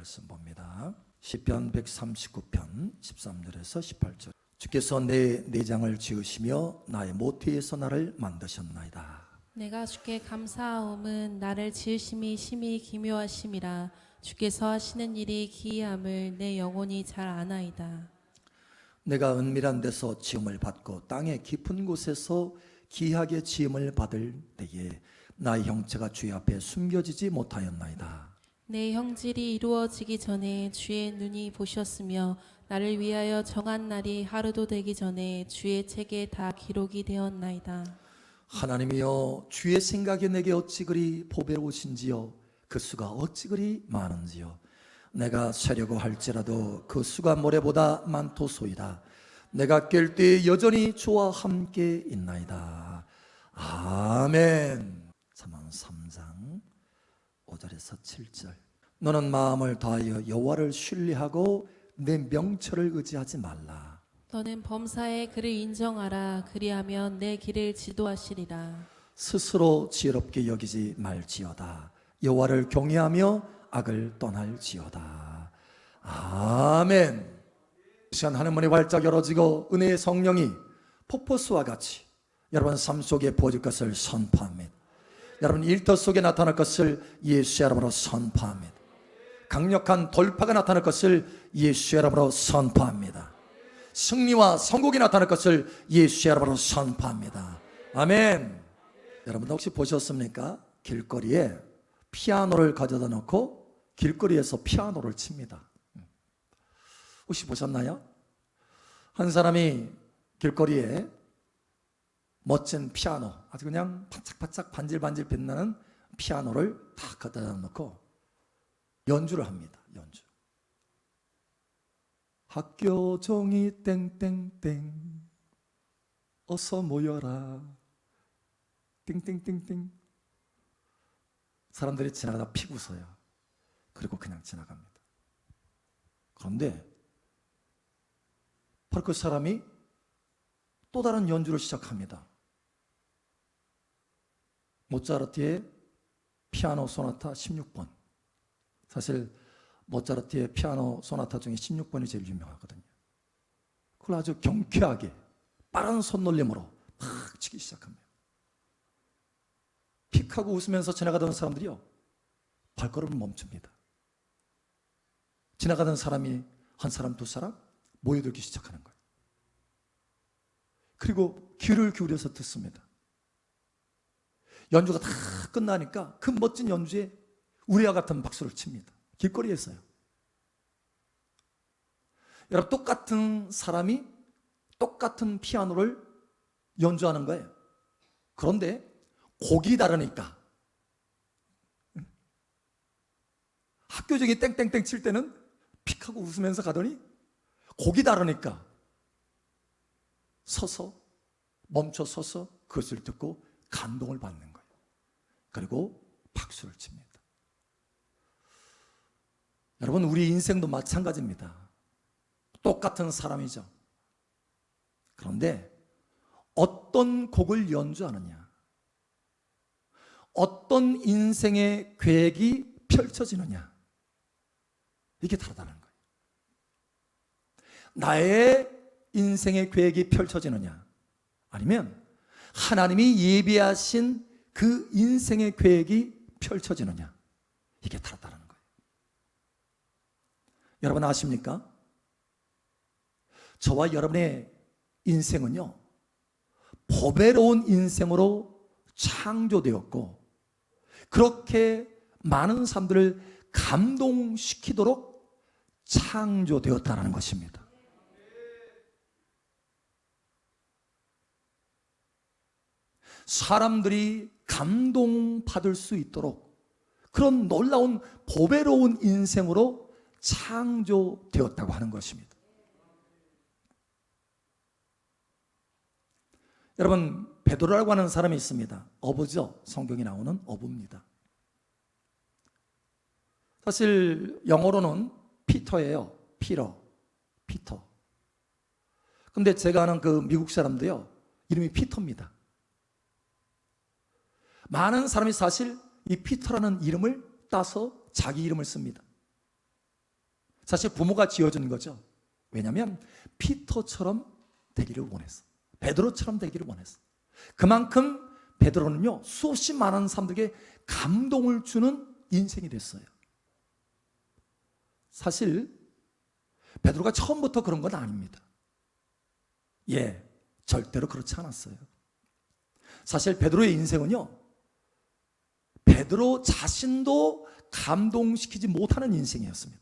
말씀 봅니다. 시편 139편 13절에서 18절. 주께서 내 내장을 지으시며 나의 모태에서 나를 만드셨나이다. 내가 주께 감사하옴은 나를 지으심이 심히 기묘하심이라. 주께서 하시는 일이 기이함을 내 영혼이 잘 아나이다. 내가 은밀한 데서 지음을 받고 땅의 깊은 곳에서 기이하게 지음을 받을 때에 나의 형체가 주의 앞에 숨겨지지 못하였나이다. 내 형질이 이루어지기 전에 주의 눈이 보셨으며 나를 위하여 정한 날이 하루도 되기 전에 주의 책에 다 기록이 되었나이다. 하나님이여, 주의 생각이 내게 어찌 그리 보배로우신지요, 그 수가 어찌 그리 많은지요. 내가 세려고 할지라도 그 수가 모래보다 많도소이다. 내가 깰 때에 여전히 주와 함께 있나이다. 아멘. 잠언 3장 5절에서 7절. 너는 마음을 다하여 여호와를 신뢰하고 내 명철을 의지하지 말라. 너는 범사에 그를 인정하라. 그리하면 내 길을 지도하시리라. 스스로 지혜롭게 여기지 말지어다. 여호와를 경외하며 악을 떠날지어다. 아멘. 시간 하늘문이 활짝 열어지고 은혜의 성령이 폭포수와 같이 여러분 삶 속에 부어질 것을 선포합니다. 여러분 일터 속에 나타날 것을 예수의 이름으로 선포합니다. 강력한 돌파가 나타날 것을 예수의 이름으로 선포합니다. 승리와 성공이 나타날 것을 예수의 이름으로 선포합니다. 아멘. 여러분 혹시 보셨습니까? 길거리에 피아노를 가져다 놓고 길거리에서 피아노를 칩니다. 혹시 보셨나요? 한 사람이 길거리에 멋진 피아노, 아주 그냥 반짝반짝 반질반질 빛나는 피아노를 딱 갖다 놓고 연주를 합니다. 연주. 학교 종이 땡땡땡 어서 모여라 땡땡땡땡. 사람들이 지나가다 픽 웃어요. 그리고 그냥 지나갑니다. 그런데 바로 그 사람이 또 다른 연주를 시작합니다. 모차르트의 피아노 소나타 16번. 사실 모차르트의 피아노 소나타 중에 16번이 제일 유명하거든요. 그걸 아주 경쾌하게 빠른 손놀림으로 막 치기 시작합니다. 픽하고 웃으면서 지나가던 사람들이요, 발걸음을 멈춥니다. 지나가던 사람이 한 사람 두 사람 모여들기 시작하는 거예요. 그리고 귀를 기울여서 듣습니다. 연주가 다 끝나니까 그 멋진 연주에 우리와 같은 박수를 칩니다. 길거리에서요. 여러분, 똑같은 사람이 똑같은 피아노를 연주하는 거예요. 그런데 곡이 다르니까, 학교적인 땡땡땡 칠 때는 픽하고 웃으면서 가더니 곡이 다르니까 멈춰 서서 그것을 듣고 감동을 받는 거예요. 그리고 박수를 칩니다. 여러분, 우리 인생도 마찬가지입니다. 똑같은 사람이죠. 그런데 어떤 곡을 연주하느냐, 어떤 인생의 계획이 펼쳐지느냐, 이게 다르다는 거예요. 나의 인생의 계획이 펼쳐지느냐, 아니면 하나님이 예비하신 그 인생의 계획이 펼쳐지느냐, 이게 다르다는 거예요. 여러분 아십니까? 저와 여러분의 인생은요, 보배로운 인생으로 창조되었고, 그렇게 많은 사람들을 감동시키도록 창조되었다는 것입니다. 사람들이 감동받을 수 있도록 그런 놀라운 보배로운 인생으로 창조되었다고 하는 것입니다. 여러분, 베드로라고 하는 사람이 있습니다. 어부죠. 성경에 나오는 어부입니다. 사실 영어로는 피터예요. 피터. 근데 제가 아는 그 미국 사람도요, 이름이 피터입니다. 많은 사람이 사실 이 피터라는 이름을 따서 자기 이름을 씁니다. 사실 부모가 지어준 거죠. 왜냐하면 피터처럼 되기를 원했어. 베드로처럼 되기를 원했어. 그만큼 베드로는요, 수없이 많은 사람들에게 감동을 주는 인생이 됐어요. 사실 베드로가 처음부터 그런 건 아닙니다. 예, 절대로 그렇지 않았어요. 사실 베드로의 인생은요, 베드로 자신도 감동시키지 못하는 인생이었습니다.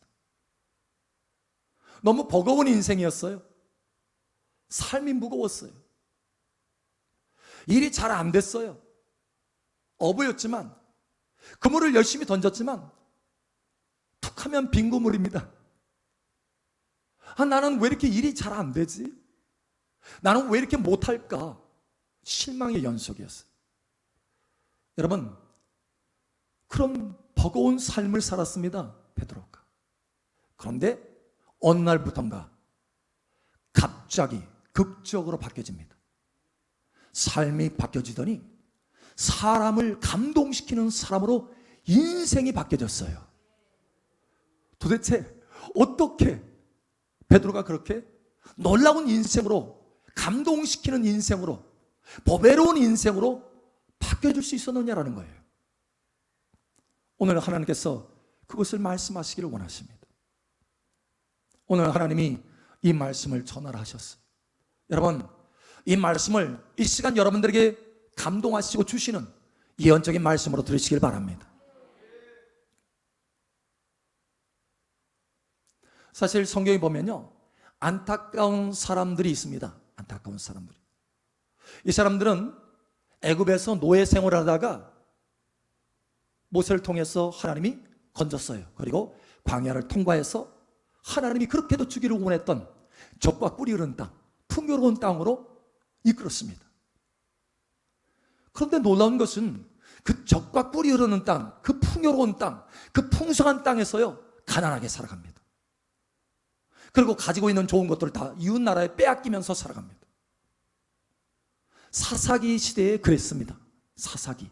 너무 버거운 인생이었어요. 삶이 무거웠어요. 일이 잘 안 됐어요. 어부였지만, 그물을 열심히 던졌지만 툭 하면 빈 그물입니다. 나는 왜 이렇게 일이 잘 안 되지? 나는 왜 이렇게 못할까? 실망의 연속이었어요. 여러분, 그런 버거운 삶을 살았습니다, 베드로가. 그런데 어느 날부턴가 갑자기 극적으로 바뀌어집니다. 삶이 바뀌어지더니 사람을 감동시키는 사람으로 인생이 바뀌어졌어요. 도대체 어떻게 베드로가 그렇게 놀라운 인생으로, 감동시키는 인생으로, 보배로운 인생으로 바뀌어질 수 있었느냐라는 거예요. 오늘 하나님께서 그것을 말씀하시기를 원하십니다. 오늘 하나님이 이 말씀을 전하라 하셨어요. 여러분, 이 말씀을 이 시간 여러분들에게 감동하시고 주시는 예언적인 말씀으로 들으시길 바랍니다. 사실 성경에 보면요, 안타까운 사람들이 있습니다. 안타까운 사람들이. 이 사람들은 애굽에서 노예 생활을 하다가 모세를 통해서 하나님이 건졌어요. 그리고 광야를 통과해서 하나님이 그렇게도 주기를 원했던 젖과 꿀이 흐르는 땅, 풍요로운 땅으로 이끌었습니다. 그런데 놀라운 것은 그 젖과 꿀이 흐르는 땅, 그 풍요로운 땅, 그 풍성한 땅에서요, 가난하게 살아갑니다. 그리고 가지고 있는 좋은 것들을 다 이웃 나라에 빼앗기면서 살아갑니다. 사사기 시대에 그랬습니다. 사사기.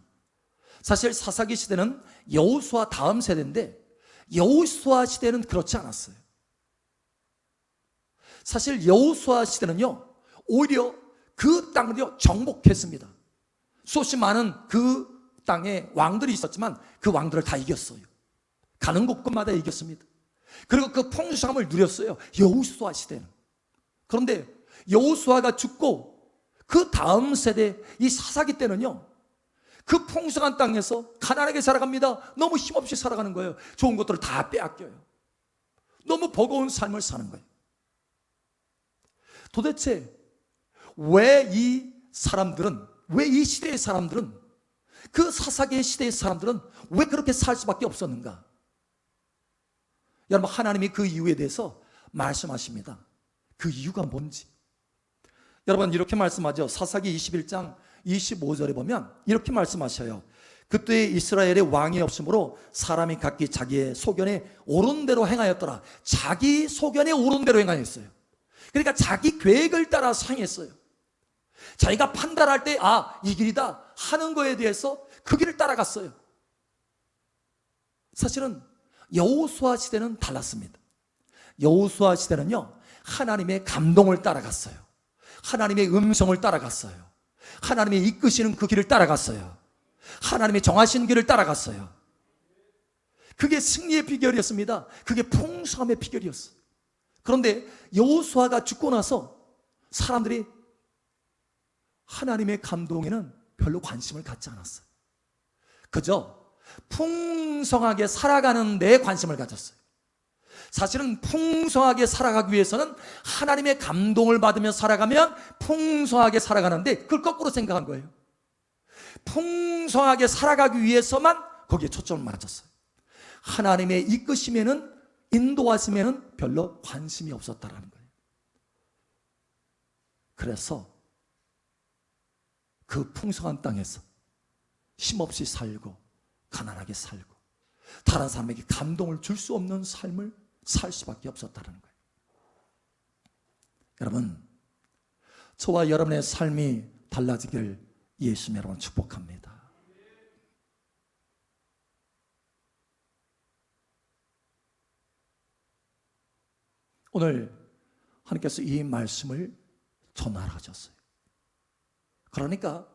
사실 사사기 시대는 여호수아 다음 세대인데 여호수아 시대는 그렇지 않았어요. 사실 여호수아 시대는요, 오히려 그 땅을요 정복했습니다. 수없이 많은 그 땅에 왕들이 있었지만 그 왕들을 다 이겼어요. 가는 곳곳마다 이겼습니다. 그리고 그 풍성함을 누렸어요, 여호수아 시대는. 그런데 여호수아가 죽고 그 다음 세대 이 사사기 때는요, 그 풍성한 땅에서 가난하게 살아갑니다. 너무 힘없이 살아가는 거예요. 좋은 것들을 다 빼앗겨요. 너무 버거운 삶을 사는 거예요. 도대체 왜 이 사람들은, 왜 이 시대의 사람들은, 그 사사기의 시대의 사람들은 왜 그렇게 살 수밖에 없었는가? 여러분, 하나님이 그 이유에 대해서 말씀하십니다. 그 이유가 뭔지. 여러분, 이렇게 말씀하죠. 사사기 21장 25절에 보면 이렇게 말씀하셔요. 그때 이스라엘의 왕이 없으므로 사람이 각기 자기의 소견에 옳은 대로 행하였더라. 자기 소견에 옳은 대로 행하였어요. 그러니까 자기 계획을 따라서 행했어요. 자기가 판단할 때 이 길이다 하는 거에 대해서 그 길을 따라갔어요. 사실은 여호수아 시대는 달랐습니다. 여호수아 시대는요, 하나님의 감동을 따라갔어요. 하나님의 음성을 따라갔어요. 하나님이 이끄시는 그 길을 따라갔어요. 하나님이 정하신 길을 따라갔어요. 그게 승리의 비결이었습니다. 그게 풍성함의 비결이었어요. 그런데 여호수아가 죽고 나서 사람들이 하나님의 감동에는 별로 관심을 갖지 않았어요. 그저 풍성하게 살아가는 데 관심을 가졌어요. 사실은 풍성하게 살아가기 위해서는 하나님의 감동을 받으며 살아가면 풍성하게 살아가는데 그걸 거꾸로 생각한 거예요. 풍성하게 살아가기 위해서만 거기에 초점을 맞췄어요. 하나님의 이끄심에는, 인도하심에는 별로 관심이 없었다라는 거예요. 그래서 그 풍성한 땅에서 힘없이 살고 가난하게 살고 다른 사람에게 감동을 줄 수 없는 삶을 살 수밖에 없었다는 거예요. 여러분, 저와 여러분의 삶이 달라지길 예수님 여러분 축복합니다. 오늘 하나님께서 이 말씀을 전하셨어요. 그러니까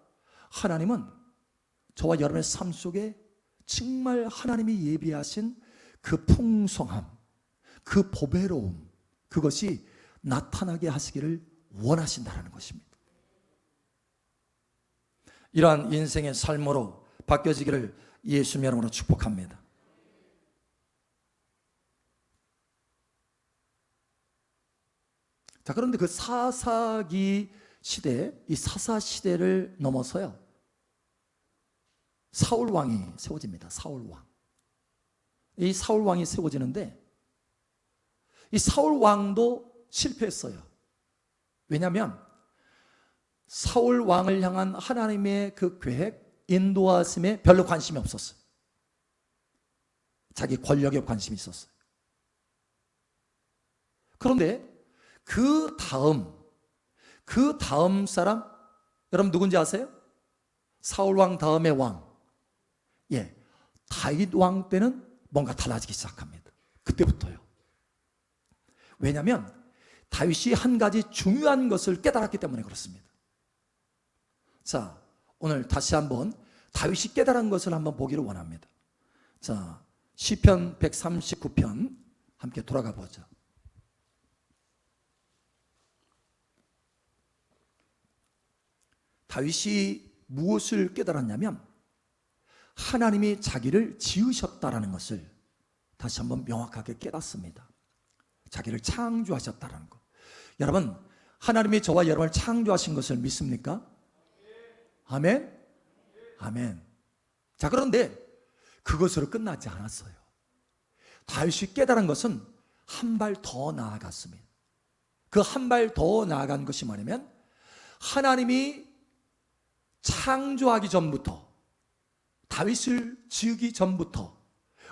하나님은 저와 여러분의 삶 속에 정말 하나님이 예비하신 그 풍성함, 그 보배로움, 그것이 나타나게 하시기를 원하신다는 것입니다. 이러한 인생의 삶으로 바뀌어지기를 예수님 이름으로 축복합니다. 자, 그런데 그 사사기 시대, 이 사사 시대를 넘어서요, 사울 왕이 세워집니다. 사울 왕. 이 사울 왕이 세워지는데 이 사울 왕도 실패했어요. 왜냐하면 사울 왕을 향한 하나님의 그 계획, 인도하심에 별로 관심이 없었어요. 자기 권력에 관심이 있었어요. 그런데 그 다음 사람, 여러분 누군지 아세요? 사울 왕 다음의 왕, 다윗 왕 때는 뭔가 달라지기 시작합니다. 그때부터요. 왜냐하면 다윗이 한 가지 중요한 것을 깨달았기 때문에 그렇습니다. 자, 오늘 다시 한번 다윗이 깨달은 것을 한번 보기를 원합니다. 자, 시편 139편 함께 돌아가 보죠. 다윗이 무엇을 깨달았냐면 하나님이 자기를 지으셨다라는 것을 다시 한번 명확하게 깨닫습니다. 자기를 창조하셨다라는 것. 여러분, 하나님이 저와 여러분을 창조하신 것을 믿습니까? 아멘? 아멘. 자, 그런데 그것으로 끝나지 않았어요. 다윗이 깨달은 것은 한 발 더 나아갔습니다. 그 한 발 더 나아간 것이 뭐냐면 하나님이 창조하기 전부터, 다윗을 지으기 전부터,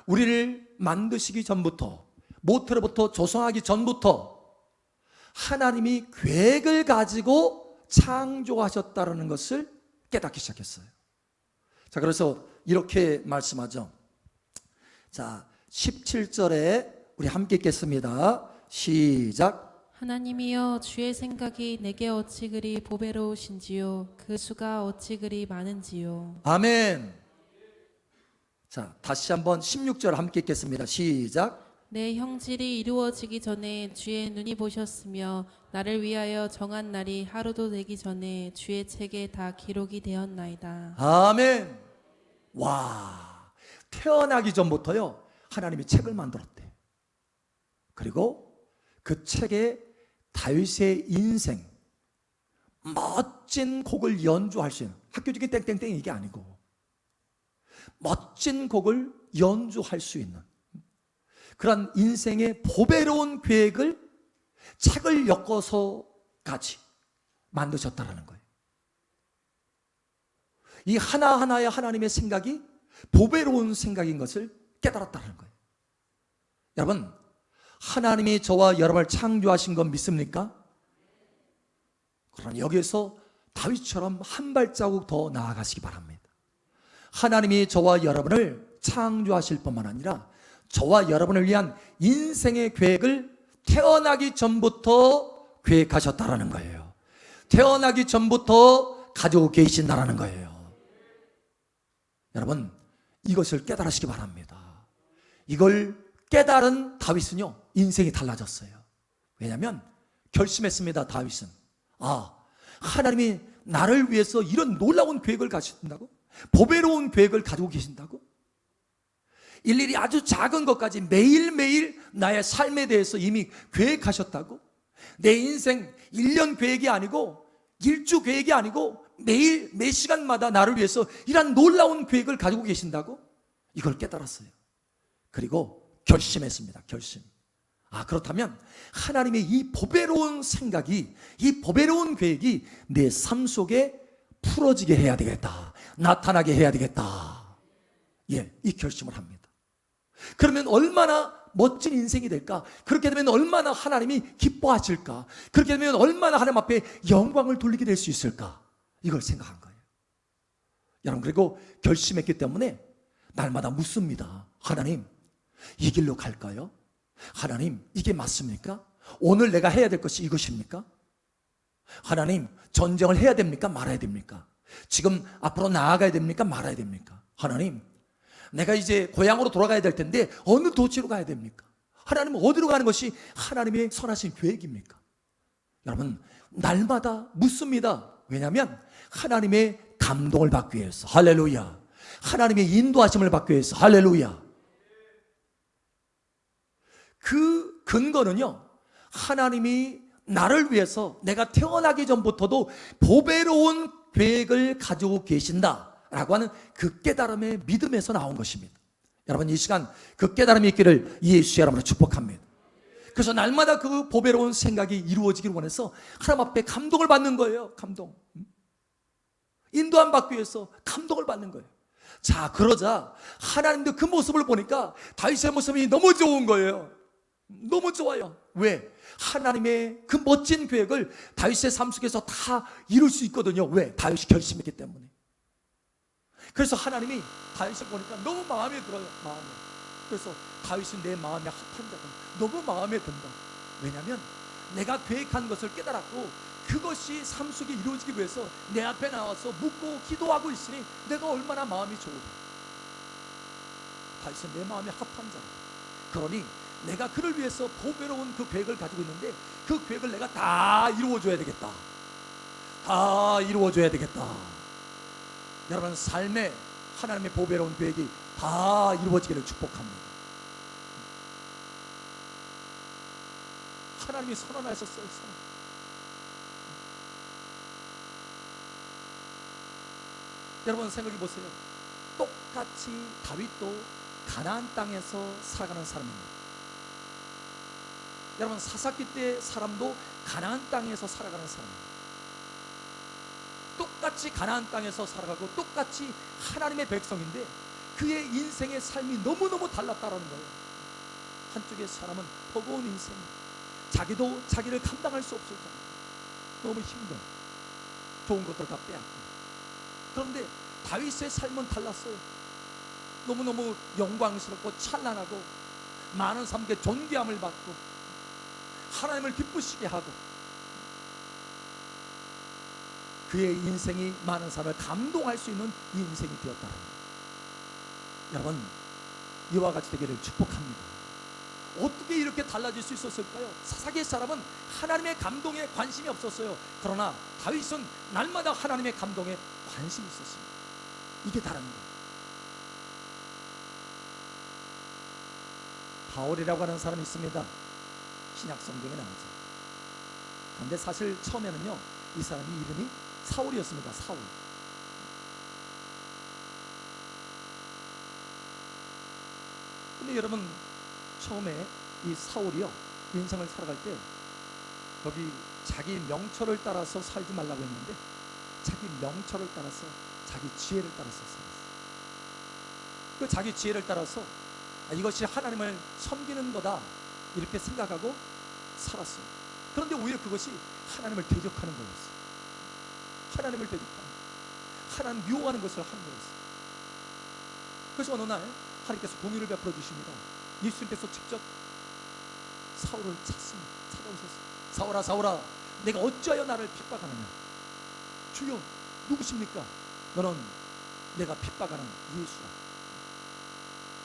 우리를 만드시기 전부터, 모태로부터 조성하기 전부터 하나님이 계획을 가지고 창조하셨다는 것을 깨닫기 시작했어요. 자, 그래서 이렇게 말씀하죠. 자, 17절에 우리 함께 읽겠습니다. 시작. 하나님이여, 주의 생각이 내게 어찌 그리 보배로우신지요, 그 수가 어찌 그리 많은지요. 아멘. 자, 다시 한번 16절 함께 읽겠습니다. 시작. 내 형질이 이루어지기 전에 주의 눈이 보셨으며 나를 위하여 정한 날이 하루도 되기 전에 주의 책에 다 기록이 되었나이다. 아멘. 와, 태어나기 전부터요 하나님이 책을 만들었대. 그리고 그 책에 다윗의 인생, 멋진 곡을 연주할 수 있는, 학교적인 땡땡땡 이게 아니고 멋진 곡을 연주할 수 있는 그런 인생의 보배로운 계획을 책을 엮어서까지 만드셨다라는 거예요. 이 하나하나의 하나님의 생각이 보배로운 생각인 것을 깨달았다는 거예요. 여러분, 하나님이 저와 여러분을 창조하신 건 믿습니까? 그러나 여기에서 다윗처럼 한 발자국 더 나아가시기 바랍니다. 하나님이 저와 여러분을 창조하실 뿐만 아니라 저와 여러분을 위한 인생의 계획을 태어나기 전부터 계획하셨다라는 거예요. 태어나기 전부터 가지고 계신다라는 거예요. 여러분, 이것을 깨달으시기 바랍니다. 이걸 깨달은 다윗은요 인생이 달라졌어요. 왜냐하면 결심했습니다. 다윗은 하나님이 나를 위해서 이런 놀라운 계획을 가진다고, 보배로운 계획을 가지고 계신다고, 일일이 아주 작은 것까지 매일매일 나의 삶에 대해서 이미 계획하셨다고, 내 인생 1년 계획이 아니고 1주 계획이 아니고 매일 매 시간마다 나를 위해서 이런 놀라운 계획을 가지고 계신다고, 이걸 깨달았어요. 그리고 결심했습니다. 결심. 그렇다면 하나님의 이 보배로운 생각이, 이 보배로운 계획이 내 삶 속에 풀어지게 해야 되겠다, 나타나게 해야 되겠다, 이 결심을 합니다. 그러면 얼마나 멋진 인생이 될까? 그렇게 되면 얼마나 하나님이 기뻐하실까? 그렇게 되면 얼마나 하나님 앞에 영광을 돌리게 될 수 있을까? 이걸 생각한 거예요. 여러분, 그리고 결심했기 때문에 날마다 묻습니다. 하나님, 이 길로 갈까요? 하나님, 이게 맞습니까? 오늘 내가 해야 될 것이 이것입니까? 하나님, 전쟁을 해야 됩니까? 말아야 됩니까? 지금 앞으로 나아가야 됩니까? 말아야 됩니까? 하나님, 내가 이제 고향으로 돌아가야 될 텐데 어느 도시로 가야 됩니까? 하나님, 어디로 가는 것이 하나님의 선하신 계획입니까? 여러분, 날마다 묻습니다. 왜냐하면 하나님의 감동을 받기 위해서. 할렐루야. 하나님의 인도하심을 받기 위해서. 할렐루야. 그 근거는요, 하나님이 나를 위해서 내가 태어나기 전부터도 보배로운 계획을 가지고 계신다라고 하는 그 깨달음의 믿음에서 나온 것입니다. 여러분, 이 시간 그 깨달음이 있기를 예수의 이름으로 축복합니다. 그래서 날마다 그 보배로운 생각이 이루어지기를 원해서 하나님 앞에 감동을 받는 거예요. 감동. 인도함 받기 위해서 감동을 받는 거예요. 자, 그러자 하나님도 그 모습을 보니까 다윗의 모습이 너무 좋은 거예요. 너무 좋아요. 왜? 하나님의 그 멋진 계획을 다윗의 삶 속에서 다 이룰 수 있거든요. 왜? 다윗이 결심했기 때문에. 그래서 하나님이 다윗을 보니까 너무 마음에 들어요. 마음에. 그래서 다윗은 내 마음에 합한 자다. 너무 마음에 든다. 왜냐하면 내가 계획한 것을 깨달았고 그것이 삶 속에 이루어지기 위해서 내 앞에 나와서 묻고 기도하고 있으니 내가 얼마나 마음이 좋으냐. 다윗은 내 마음에 합한 자다. 그러니 내가 그를 위해서 보배로운 그 계획을 가지고 있는데 그 계획을 내가 다 이루어줘야 되겠다. 다 이루어줘야 되겠다. 여러분, 삶에 하나님의 보배로운 계획이 다 이루어지기를 축복합니다. 하나님이 선언하셨어요. 여러분, 생각해 보세요. 똑같이 다윗도 가나안 땅에서 살아가는 사람입니다. 여러분, 사사기 때 사람도 가나안 땅에서 살아가는 사람입니다. 똑같이 가나안 땅에서 살아가고 똑같이 하나님의 백성인데 그의 인생의 삶이 너무너무 달랐다라는 거예요. 한쪽의 사람은 버거운 인생, 자기도 자기를 감당할 수 없을 정도, 너무 힘든, 좋은 것들 다 빼앗고. 그런데 다윗의 삶은 달랐어요. 너무너무 영광스럽고 찬란하고 많은 사람에게 존귀함을 받고 하나님을 기쁘시게 하고 그의 인생이 많은 사람을 감동할 수 있는 인생이 되었다는 거예요. 여러분, 이와 같이 되기를 축복합니다. 어떻게 이렇게 달라질 수 있었을까요? 사사기의 사람은 하나님의 감동에 관심이 없었어요. 그러나 다윗은 날마다 하나님의 감동에 관심이 있었습니다. 이게 다른 거예요. 바울이라고 하는 사람이 있습니다. 신약 성경에 나오죠. 그런데 사실 처음에는요, 이 사람이 이름이 사울이었습니다. 사울. 근데 여러분, 처음에 이 사울이요, 인생을 살아갈 때 여기 자기 명철을 따라서 살지 말라고 했는데 자기 명철을 따라서, 자기 지혜를 따라서 살았어요. 그 자기 지혜를 따라서 이것이 하나님을 섬기는 거다 이렇게 생각하고 살았어요. 그런데 오히려 그것이 하나님을 대적하는 거였어요. 하나님을 대적하는, 하나님 미워하는 것을 하는 거였어요. 그래서 어느 날 하나님께서 공유를 베풀어 주십니다. 예수님께서 직접 사울을 찾습니다. 찾아오셨어요. 사울아, 사울아, 내가 어찌하여 나를 핍박하느냐. 주여, 누구십니까? 너는 내가 핍박하는 예수라.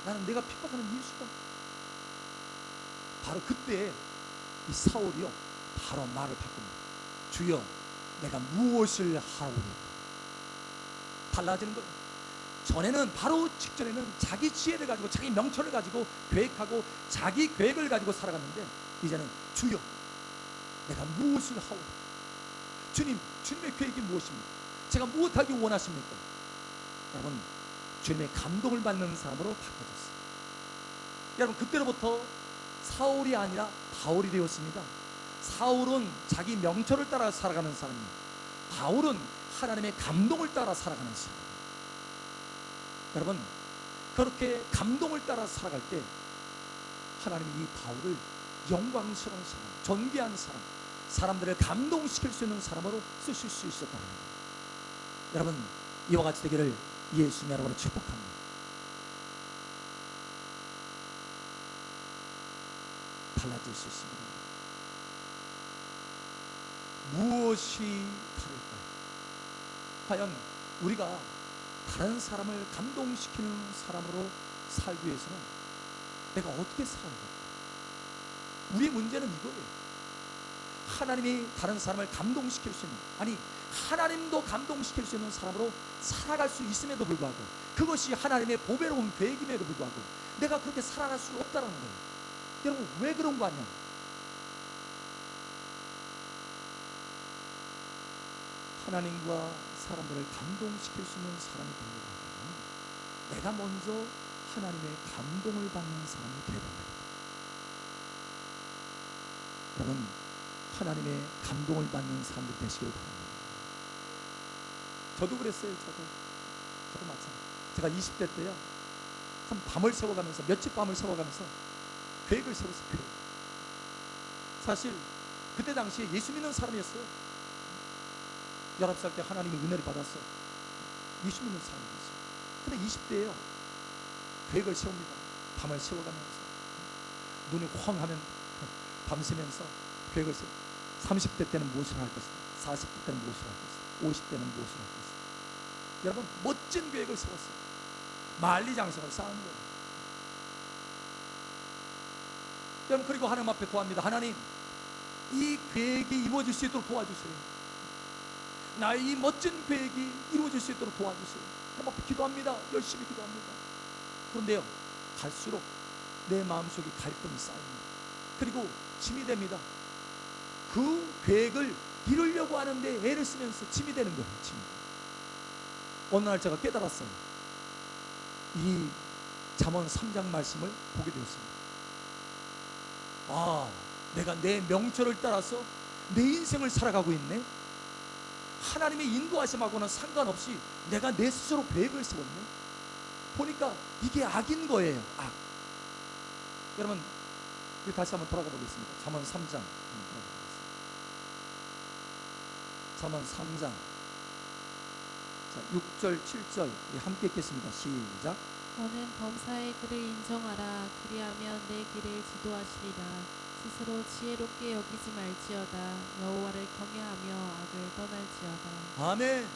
나는 내가 핍박하는 예수다. 바로 그때 이 사울이요, 바로 말을 바꿉니다. 주여, 내가 무엇을 하오리까? 달라지는 거예요. 전에는, 바로 직전에는 자기 지혜를 가지고 자기 명철을 가지고 계획하고 자기 계획을 가지고 살아갔는데 이제는 주여, 내가 무엇을 하오리까? 주님, 주님의 계획이 무엇입니까? 제가 무엇하기 원하십니까? 여러분, 주님의 감동을 받는 사람으로 바꿔졌어요. 여러분, 그때로부터 사울이 아니라 바울이 되었습니다. 사울은 자기 명철을 따라 살아가는 사람이에요. 바울은 하나님의 감동을 따라 살아가는 사람. 여러분, 그렇게 감동을 따라 살아갈 때 하나님이 이 바울을 영광스러운 사람, 존귀한 사람, 사람들을 감동시킬 수 있는 사람으로 쓰실 수 있었다는 거예요. 여러분, 이와 같이 되기를 예수님 여러분을 축복합니다. 달라질 수 있습니다. 무엇이 다를까요? 과연 우리가 다른 사람을 감동시키는 사람으로 살기 위해서는 내가 어떻게 살아야 될까? 우리의 문제는 이거예요. 하나님이 다른 사람을 감동시킬 수 있는, 아니 하나님도 감동시킬 수 있는 사람으로 살아갈 수 있음에도 불구하고, 그것이 하나님의 보배로운 계획임에도 불구하고 내가 그렇게 살아갈 수 없다는 거예요. 여러분, 왜 그런 거 아니야? 하나님과 사람들을 감동시킬 수 있는 사람이 되려고 하면 내가 먼저 하나님의 감동을 받는 사람이 되어야 된다. 여러분, 하나님의 감동을 받는 사람들 되시길 바랍니다. 저도 그랬어요. 저도 마찬가지. 제가 20대 때요, 참 밤을 새워가면서, 며칠 밤을 새워가면서 계획을 세웠어요. 계획. 사실 그때 당시에 예수 믿는 사람이었어요. 19살 때 하나님의 은혜를 받았어. 예수 믿는 사람이었어요. 근데 20대에요, 계획을 세웁니다. 밤을 새워가면서 눈이 황 하면 밤새면서 계획을 세워. 30대 때는 무엇을 할 것이다, 40대 때는 무엇을 할 것이다, 50대는 무엇을 할 것이다. 여러분, 멋진 계획을 세웠어요. 만리장성을 쌓은 거예요. 여러분, 그리고 하나님 앞에 구합니다. 하나님, 이 계획이 이루어질 수 있도록 도와주세요. 나의 이 멋진 계획이 이루어질 수 있도록 도와주세요. 하나님 앞에 기도합니다. 열심히 기도합니다. 그런데요, 갈수록 내 마음속에 갈등이 쌓입니다. 그리고 짐이 됩니다. 그 계획을 이루려고 하는데 애를 쓰면서 짐이 되는 거예요. 짐이. 어느 날 제가 깨달았어요. 이 잠언 3장 말씀을 보게 되었습니다. 아, 내가 내 명철을 따라서 내 인생을 살아가고 있네. 하나님의 인도하심하고는 상관없이 내가 내 스스로 계획을 세웠네. 보니까 이게 악인 거예요. 악. 여러분, 우리 다시 한번 돌아가 보겠습니다. 잠언 3장. 잠언 3장. 자, 6절, 7절 함께 읽겠습니다. 시작. 너는 범사의 그를 인정하라. 그리하면 내 길을 지도하시리라. 스스로 지혜롭게 여기지 말지어다. 여호와를 경외하며 악을 떠날지어다. 아멘.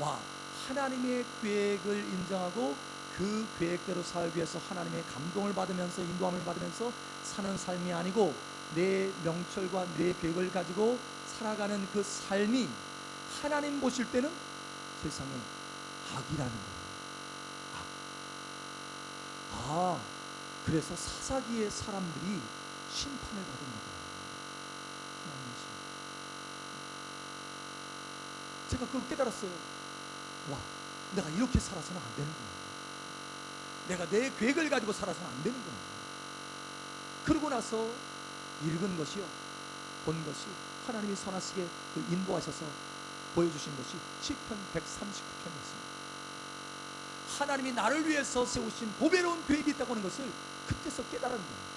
와, 하나님의 계획을 인정하고 그 계획대로 살기 위해서 하나님의 감동을 받으면서, 인도함을 받으면서 사는 삶이 아니고, 내 명철과 내 계획을 가지고 살아가는 그 삶이 하나님 보실 때는 세상에 악이라는 거예요. 악. 아, 그래서 사사기의 사람들이 심판을 받은 거구나. 하나님의 심판. 제가 그걸 깨달았어요. 와, 내가 이렇게 살아서는 안 되는구나. 내가 내 계획을 가지고 살아서는 안 되는구나. 그러고 나서 읽은 것이요, 본 것이, 하나님이 선하시게 그 인도하셔서 보여주신 것이 시편 139편이었습니다. 하나님이 나를 위해서 세우신 보배로운 계획이 있다고 하는 것을 그때서 깨달은 거예요.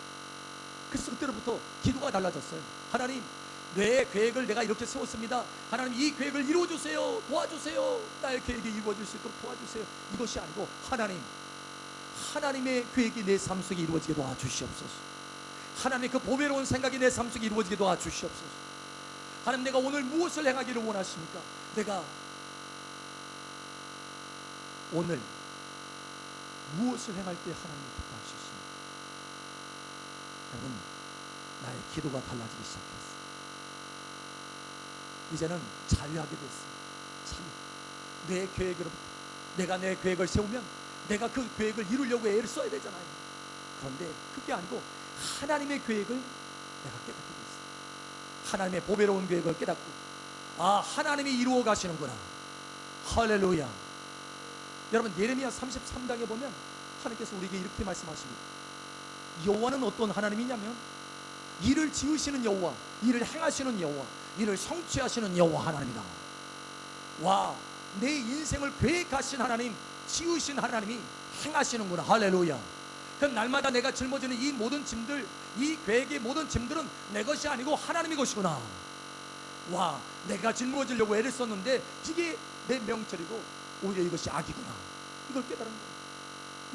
그래서 그때로부터 기도가 달라졌어요. 하나님, 내 계획을 내가 이렇게 세웠습니다. 하나님, 이 계획을 이루어주세요. 도와주세요. 나의 계획이 이루어질 수 있도록 도와주세요. 이것이 아니고, 하나님, 하나님의 계획이 내 삶 속에 이루어지게 도와주시옵소서. 하나님의 그 보배로운 생각이 내 삶 속에 이루어지게 도와주시옵소서. 하나님, 내가 오늘 무엇을 행하기를 원하십니까? 내가 오늘 무엇을 행할 때 하나님이 기뻐하시십니까? 여러분, 나의 기도가 달라지기 시작했어요. 이제는 자유하게 됐어요. 자유. 내 계획으로부터. 내가 내 계획을 세우면 내가 그 계획을 이루려고 애를 써야 되잖아요. 그런데 그게 아니고 하나님의 계획을 내가 깨닫게 됐어요. 하나님의 보배로운 계획을 깨닫고, 아, 하나님이 이루어 가시는구나. 할렐루야. 여러분, 예레미야 33장에 보면 하나님께서 우리에게 이렇게 말씀하십니다. 여호와는 어떤 하나님이냐면, 일을 지으시는 여호와, 일을 행하시는 여호와, 일을 성취하시는 여호와 하나님이다. 와, 내 인생을 계획하신 하나님, 지으신 하나님이 행하시는구나. 할렐루야. 그럼 날마다 내가 짊어지는 이 모든 짐들, 이 계획의 모든 짐들은 내 것이 아니고 하나님의 것이구나. 와, 내가 짊어지려고 애를 썼는데 이게 내 명철이고 오히려 이것이 악이구나. 이걸 깨달은 거예요.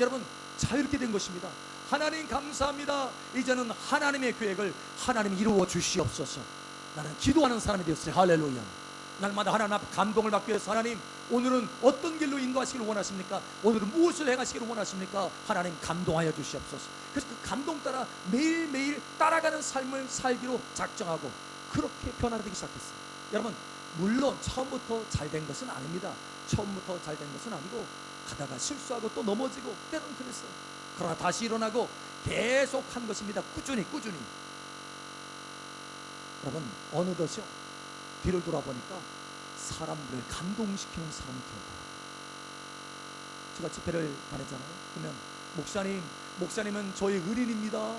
여러분, 자유롭게 된 것입니다. 하나님 감사합니다. 이제는 하나님의 계획을 하나님이 이루어 주시옵소서. 나는 기도하는 사람이 되었어요. 할렐루야. 날마다 하나님 앞에 감동을 받기 위해서 하나님 오늘은 어떤 길로 인도하시기를 원하십니까? 오늘은 무엇을 행하시기를 원하십니까? 하나님 감동하여 주시옵소서. 그래서 그 감동 따라 매일매일 따라가는 삶을 살기로 작정하고 그렇게 변화되기 시작했어요. 여러분 물론 처음부터 잘 된 것은 아닙니다. 처음부터 잘 된 것은 아니고 가다가 실수하고 또 넘어지고 때로는 그랬어요. 그러나 다시 일어나고 계속 한 것입니다. 꾸준히 여러분 어느덧이요 뒤를 돌아보니까 사람들을 감동시키는 사람이 되었더라고요. 제가 집회를 다녔잖아요. 그러면 목사님은 저의 은인입니다,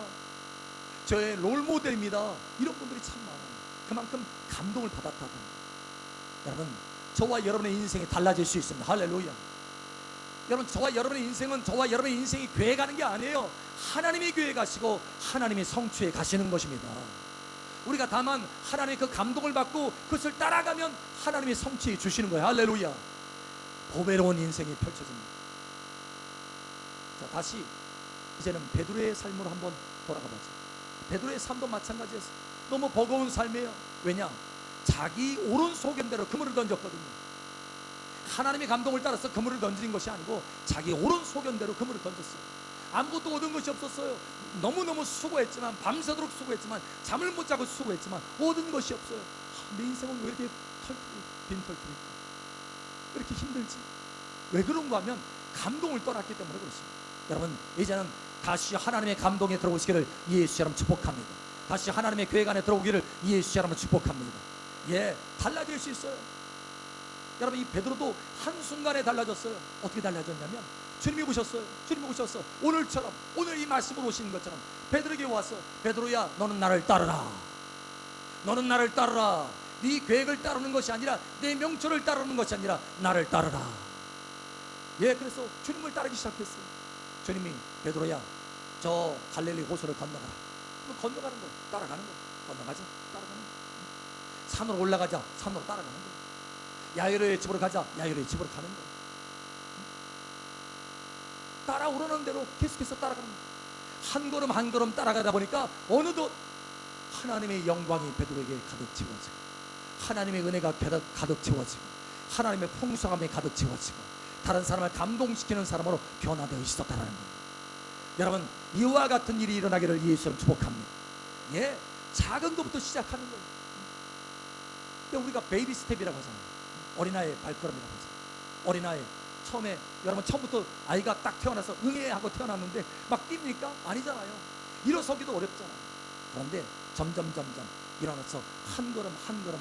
저의 롤모델입니다, 이런 분들이 참 많아요. 그만큼 감동을 받았다는. 여러분 저와 여러분의 인생이 달라질 수 있습니다. 할렐루야. 여러분 저와 여러분의 인생은 저와 여러분의 인생이 교회 가는 게 아니에요. 하나님이 교회 가시고 하나님이 성취해 가시는 것입니다. 우리가 다만 하나님의 그 감동을 받고 그것을 따라가면 하나님이 성취해 주시는 거예요. 할렐루야. 보배로운 인생이 펼쳐집니다. 자, 다시 이제는 베드로의 삶으로 한번 돌아가 보죠. 베드로의 삶도 마찬가지였어요. 너무 버거운 삶이에요. 왜냐? 자기 옳은 소견대로 그물을 던졌거든요. 하나님의 감동을 따라서 그물을 던지는 것이 아니고 자기 옳은 소견대로 그물을 던졌어요. 아무것도 얻은 것이 없었어요. 너무너무 수고했지만, 밤새도록 수고했지만, 잠을 못 자고 수고했지만 얻은 것이 없어요. 내 인생은 왜 이렇게 빈털터리일까? 왜 이렇게 힘들지? 왜 그런가 하면 감동을 떠났기 때문에 그렇습니다. 여러분 이제는 다시 하나님의 감동에 들어오시기를 예수 이름으로 축복합니다. 다시 하나님의 교회 안에 들어오기를 예수 이름으로 축복합니다. 예, 달라질 수 있어요. 여러분 이 베드로도 한순간에 달라졌어요. 어떻게 달라졌냐면 주님이 보셨어요. 주님이 보셨어. 오늘처럼, 오늘 이 말씀으로 오시는 것처럼 베드로에게 와서 베드로야 너는 나를 따르라. 너는 나를 따르라. 네 계획을 따르는 것이 아니라 내 명철을 따르는 것이 아니라 나를 따르라. 예, 그래서 주님을 따르기 시작했어요. 주님이 베드로야 저 갈릴리 호수를 건너가라. 건너가는 거예요. 따라가는 거예요. 건너가자. 따라가는 거예요. 산으로 올라가자. 산으로 따라가는 거예요. 야이로의 집으로 가자. 야이로의 집으로 가는 거예요. 따라오르는 대로 계속해서 따라가는 거예요. 한 걸음 한 걸음 따라가다 보니까 어느덧 하나님의 영광이 베드로에게 가득 채워지고 하나님의 은혜가 가득 채워지고 하나님의 풍성함이 가득 채워지고 다른 사람을 감동시키는 사람으로 변화되어 있었다는 거예요. 여러분 이와 같은 일이 일어나기를 예수님 축복합니다. 예, 작은 것부터 시작하는 거예요. 우리가 베이비 스텝이라고 하잖아요. 어린아이의 발걸음이라고 하잖아요. 어린아이 처음에 여러분 처음부터 아이가 딱 태어나서 응애하고 태어났는데 막 뜁니까? 아니잖아요. 일어서기도 어렵잖아요. 그런데 점점 일어나서 한 걸음 한 걸음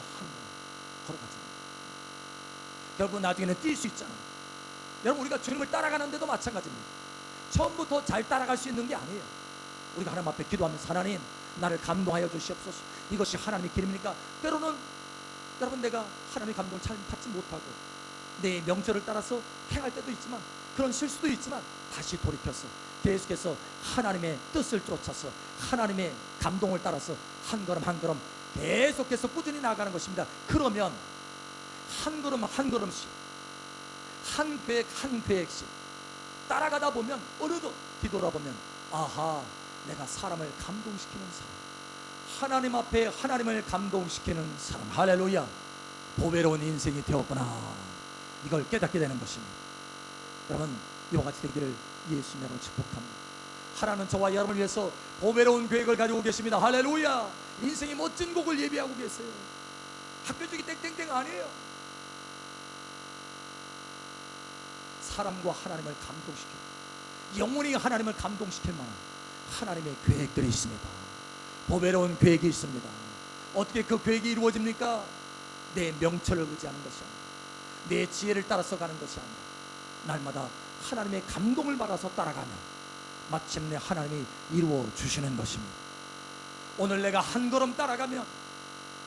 걸어가잖아요. 결국 나중에는 뛸 수 있잖아요. 여러분 우리가 주님을 따라가는데도 마찬가지입니다. 처음부터 잘 따라갈 수 있는 게 아니에요. 우리가 하나님 앞에 기도하면서 하나님 나를 감동하여 주시옵소서. 이것이 하나님의 길입니까? 때로는 여러분 내가 하나님의 감동을 잘 받지 못하고 내 명철을 따라서 행할 때도 있지만 그런 실수도 있지만 다시 돌이켜서 계속해서 하나님의 뜻을 쫓아서 하나님의 감동을 따라서 한 걸음 한 걸음 계속해서 꾸준히 나아가는 것입니다. 그러면 한 걸음 한 걸음씩 한 계획 한 계획씩 따라가다 보면 어느덧 뒤돌아보면 아하 내가 사람을 감동시키는 사람, 하나님 앞에 하나님을 감동시키는 사람, 할렐루야, 보배로운 인생이 되었구나, 이걸 깨닫게 되는 것입니다. 여러분 이와 같이 되기를 예수님 이름으로 축복합니다. 하나님은 저와 여러분을 위해서 보배로운 계획을 가지고 계십니다. 할렐루야. 인생의 멋진 곡을 예비하고 계세요. 학교적이 땡땡땡 아니에요. 사람과 하나님을 감동시키고 영원히 하나님을 감동시킬 만한 하나님의 계획들이 있습니다. 보배로운 계획이 있습니다. 어떻게 그 계획이 이루어집니까? 내 명철을 의지하는 것이 아니라 내 지혜를 따라서 가는 것이 아니라 날마다 하나님의 감동을 받아서 따라가면 마침내 하나님이 이루어 주시는 것입니다. 오늘 내가 한 걸음 따라가면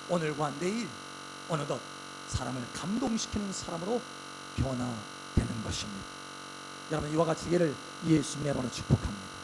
오늘과 내일 어느덧 사람을 감동시키는 사람으로 변화되는 것입니다. 여러분 이와 같이 되기를 예수님의 이름으로 축복합니다.